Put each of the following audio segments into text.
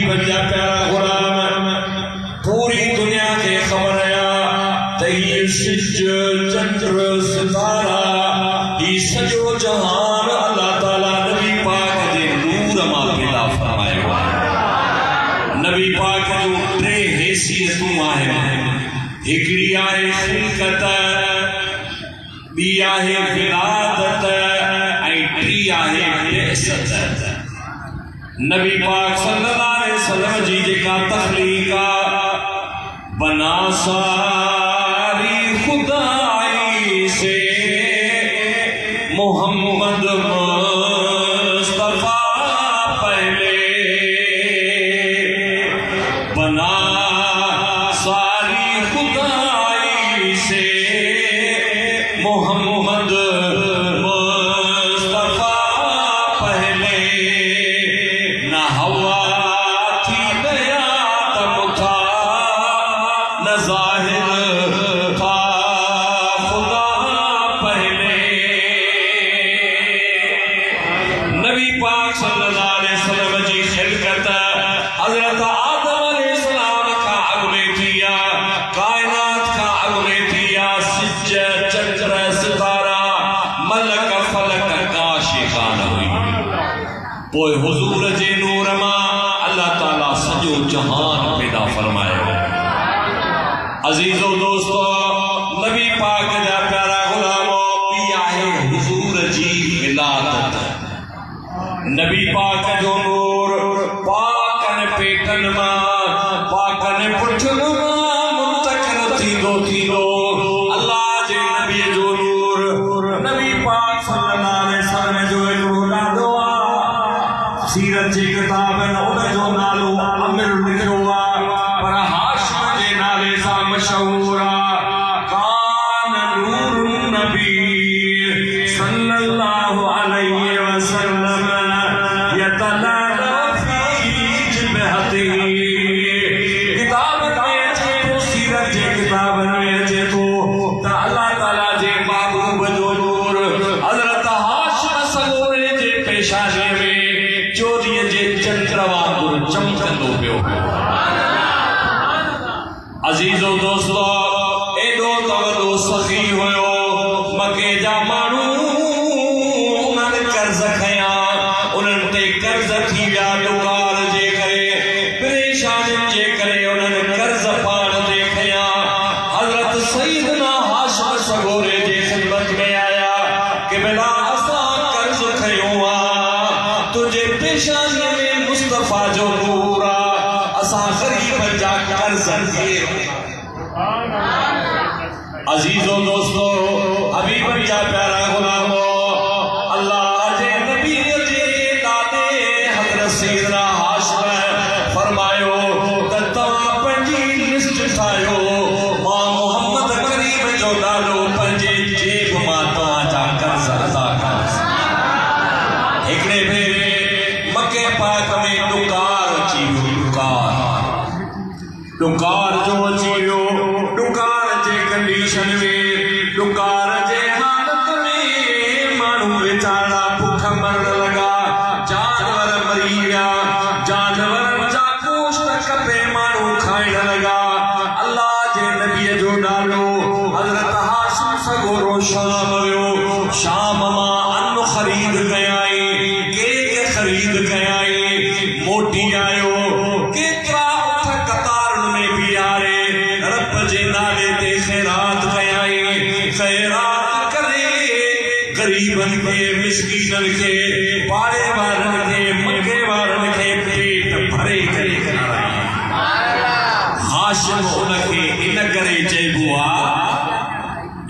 बंजा प्यारा गुलाम पूरी दुनिया के खबर आया तई सिज चंद्र सितारा ई सजो जहान अल्लाह ताला नबी पाक दे नूर मां पैदा फरमायो। नबी पाक जो टे हैसियतूं आहिनि, हिकिड़ी आहे खिलकत, ॿी आहे विलादत ऐं टी आहे बिअसत। नबी पाक सल्लल्लाहु अलैहि वसल्लम जी जेका तखलीक बना सारी खुदाई से मोहम्मद मुस्तफा पहले बना सारी खुदाई से मोहम्मद पोइ हुजूर जे नूर मां अल्लाह ताला सजो जहान पैदा फरमायो। अजीजो दोस्तो, नबी पाक जा प्यारा गुलामो, ॿी आहे हुजूर जी विलादत। नबी पाक जो नूर पाकन पेटन मां पाकन पुठन मां मुंतकिल थींदो थींदो अल्लाह जे नबी जो नूर नबी पाक सल्लल्लाहु अलैहि वसल्लम जो हिकिड़ो ॾाढो सीरत जी किताब उन जो नालो अमीर लिखियो आहे, पर हाशिम जे नाले सां मशहूर आहे। कान नूर नबी सल्लल्लाहु अलैहि वसल्लम यतलाला फी जिबहतिही। किताब में अचे थो, सीरत जे किताब में अचे थो त अल्लाह ताला जे महबूब जो नूर हज़रत हाशिम सगोरे जे पेशानी में चोरीअ जे चंद्र वांगुरु चमकंदो पियो। अजीजो दोस्तो, एॾो त वॾो सखी हुयो, मके जा माण्हू उन्हनि कर्ज़ खया, उन्हनि ते कर्ज़ थी विया ॾुकार जे करे, परेशानियुनि जे करे उन्हनि कर्ज़ पाण ते खया। हज़रत सईदना हाशिम सगोरे जे ख़िदमत में आया कि बिला असां कर्ज़ खयो आहे, तुंहिंजे पेशानी में मुस्तफा जो नूर आहे, असां ग़रीब जा कर्ज़ खे। अजीजो दोस्तो, हबीब जा प्यारा गुलामो, अल्लाह जे नबी जे दादे हज़रत सईदना हाशिम फरमायो त तव्हां पंहिंजी लिस्ट ठाहियो, मां मोहम्मद करीम जो नालो पंहिंजे जेब मां तव्हांजा कर्ज़ अदा कंदुसि। हिकिड़े भेरे मके पाक में ॾुकार अची वियो, ॾुकार जो अची वियो। ॾुकार जे कंडीशन में, ॾुकार जे हालत में माण्हू वीचारा भुख मरण लॻा, जानवर मरी विया, जानवरनि जा गोश्त कपे माण्हू खाइण लॻा। अल्लाह जे नबीअ जो नालो हज़रत हाशिम सगोरो शाम वियो, शाम मां अन्न ख़रीद कयाई, केक ख़रीद कयाई, मोटी आयो, केतिरा उठ कतारुनि में बीहारे रब जे नाले ते ख़ैरात कयाई। ख़ैरात करे ग़रीबनि खे, मिस्कीननि खे, पाड़े वारनि खे, मके वारनि खे पेट भरे करे खाराई। हाशिम उनखे इन करे चइबो आहे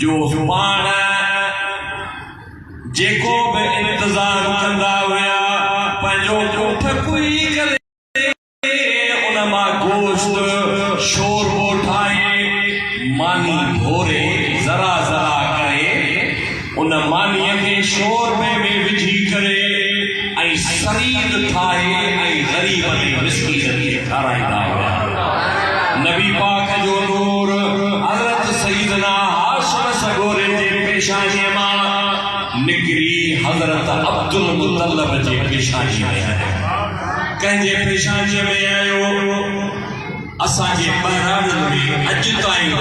जो पाण जेको बि इंतज़ार कंदा हुया, पंहिंजो कोठ कुई करे उन मां गोश्त शोरबो ठाहे, मानी भोरे ज़रा ज़रा करे उन मानीअ खे शोरबे में विझी करे ऐं सरीद ठाहे ऐं ग़रीबनि मिस्कीननि खे खाराईंदा हुया। नबी पाक जो नूर हज़रत सईदना हाशिम सगोरे जे पेशानीअ मां निकिरी हज़रत अब्दुल मुतल्लब जे पेशानी में कंहिंजे पेशानीअ में आयो असांजे बहराणनि में अॼु ताईं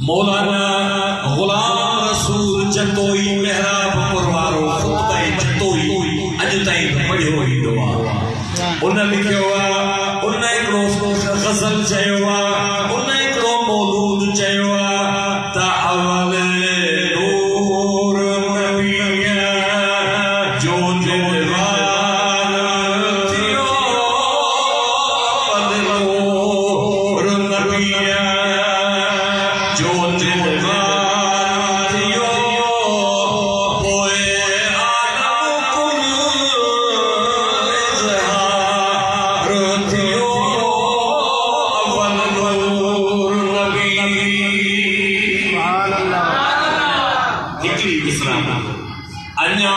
मौलाना गुलाम रसूल जतोई मेहराबपुर वारो ख़ुतबा जतोई अॼु ताईं पढ़ियो ईंदो आहे। उन लिखियो आहे, उन हिकिड़ो ग़ज़ल चयो आहे, उन हिकिड़ो मौलूद चयो आहे त अवल नूर नबीअ जो दिलवार थियो, अवल नूर नबीअ जो दिलवार थियो, पोइ आदम कुल इज़हार थियो, अवल नूर नबी। हिकिड़ी इस्लाम अञा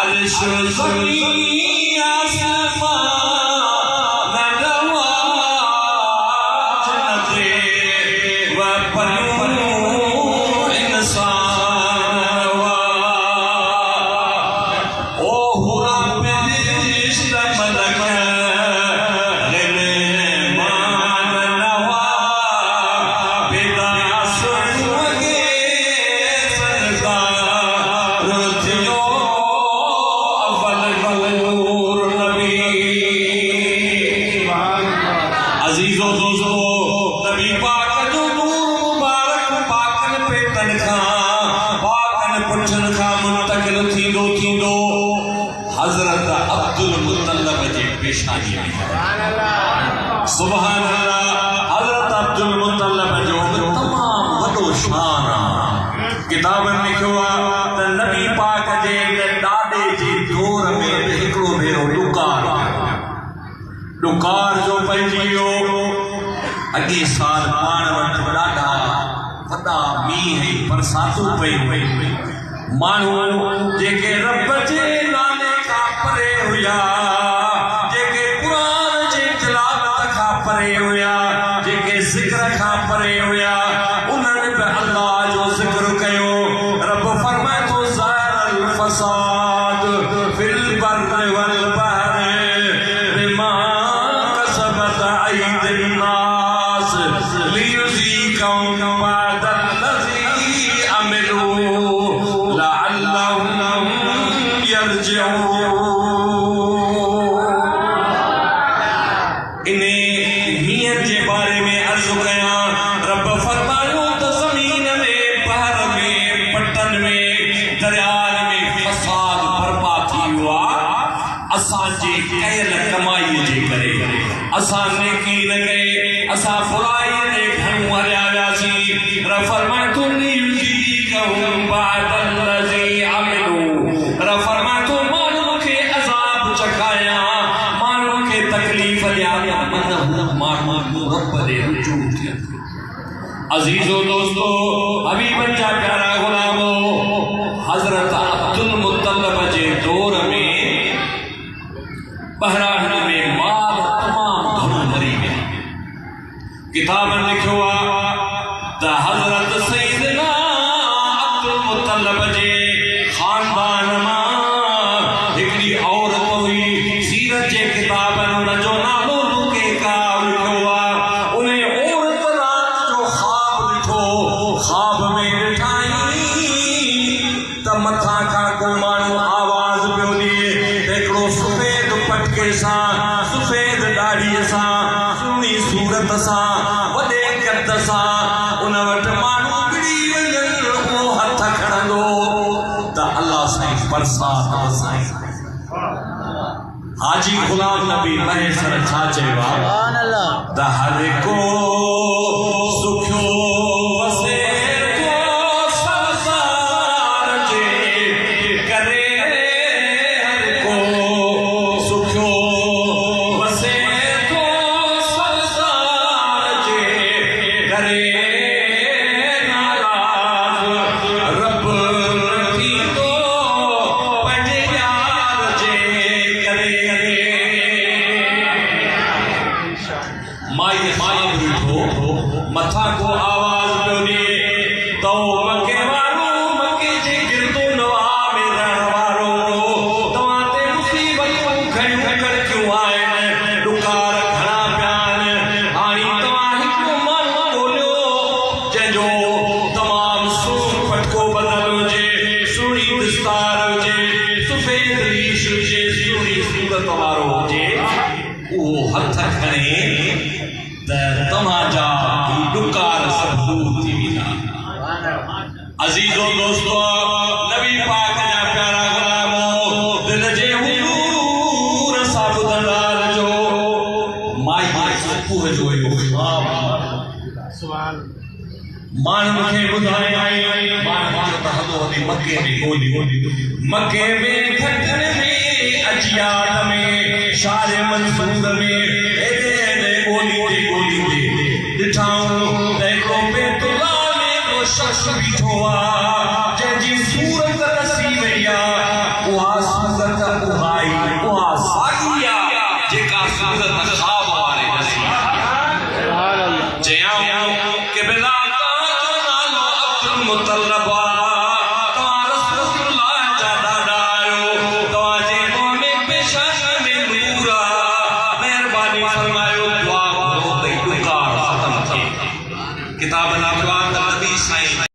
अर्श ज़मीन आसमान नवाज़ न थे व पनियूं इंसान वा। ओ हुरा बेरिश्त मलक ग़िलमान नवा, बेदा सुनगे सरदार थियो, अवल नूर नबी। अज़ीज़ो दोस्तो, नबी पाक जो नूर मुबारक पाकन पेटन खां पाकन पुठन खां मुंतकिल थींदो थींदो हज़रत अब्दुल मुतल्लब जे पेशानीअ में। सुभान अल्लाह। हज़रत अब्दुल मुतल्लब जो तमाम वॾो शान आहे। किताबनि लिखियो आहे त नबी पाक जे ॾाॾे जे दौर में हिकिड़ो भेरो ॾुकार जो पइजी वियो। अॻे साल पाण वटि ॾाढा वॾा मींहं ऐं बरसातूं पयूं। माण्हू जेके रब जे नाले खां परे हुया, जेके क़ुरान जे तिलावत खां परे हुया, जेके ज़िक्र खां परे हुया, उन्हनि बि अल्लाह जो ज़िक्र कयो। रब फरमाए थो ज़हरल फ़साद फिल बर्रि वल बहरि बिमा कसबत अयदिन नास लियुज़ीक़हुम बअदल्लज़ी अमिलू लअल्लहुम यरजिऊन। इने मींहं जे बारे में अर्ज़ कयां। रब फरमायो त ज़मीन में, बहर में, पटन में, दरियान में फसाद बर्पा थी वियो आहे असांजे कयल कमाईअ जे करे। असां नेकी न कई, असां बुराई ते घणो हलिया वियासीं। रब फरमाए थो लियुज़ीक़हुम बअदल्लज़ी अमिलू। रब फरमाए थो माण्हुनि खे अज़ाब चखायां, माण्हुनि खे तकलीफ़ ॾियां, माण्हू रब ॾे रुजू थियनि। अज़ीज़ो दोस्तो, हबीबनि जा प्यारा ग़ुलामो, हज़रत अब्दुल मुतल्लब जे दौर में बहरान में माल तमाम घणो मरी विया। किताबनि लिखियो आहे त हज़रत सैयदना अब्दुल मुतल्लब जे ख़ानदान मां हिकिड़ी औरत हुई। सीरत जे किताबनि हुन जो नालो लुकेका लिखियो आहे। उन औरत रात जो ख़्वाब ॾिठो। ख़्वाब में ॾिठाई त मथां खां को माण्हू आवाज़ पियो ॾिए। हिकिड़ो सफ़ेद पटके सां, सफ़ेद ॾाढ़ीअ सां, सुहिणी सूरत सां, वॾे कद सां उन वटि माण्हू विड़ी वञनि। उहो हथ खणंदो त अल्लाह साईं बरसात वसाईं। हाजी गुलाम नबी महेसर छा चयो आहे त हर को सुखियो वसे थो संसार जे करे, हर को सुखियो वसे थो संसार जे करे, नाराज़ रब थींदो पंहिंजे यार जे करे। माई ॾिठो मथां को आवाज़ पियो ॾिए त मके वारो, मके जे गिरदो नवाह में रहण वारो, तव्हां ते मुसीबत वारो हुजे उहो हथ खणे त तव्हांजा ॾुकार सभु दूर थी वेंदा। अज़ीज़ो दोस्तो, नबी पाक जा प्यारा गुलामो, दिल जे हुजूर सां ॿुधंदार जो माई सुबुह जो माण्हुनि खे ॿुधाए मके में ॻोल्ही मके में खटण में अजियात में शारे मंसूर में एॾे एॾे ॻोल्हींदे ॾिठाऊं त हिकिड़ो बैतुल्ला में को शख़्स बीठो आहे जंहिंजी सूरत ॾसी वई आहे उहा सूरत उहा साॻी आहे जेका सूरत ख़्वाब वारे ॾसी चयाऊं कि बिला मुतलब तव्हां रसूलुल्लाह जा ॾाॾा आहियो, तव्हांजे क़ौम में पेशानी में नूर आहे, महिरबानी फरमायो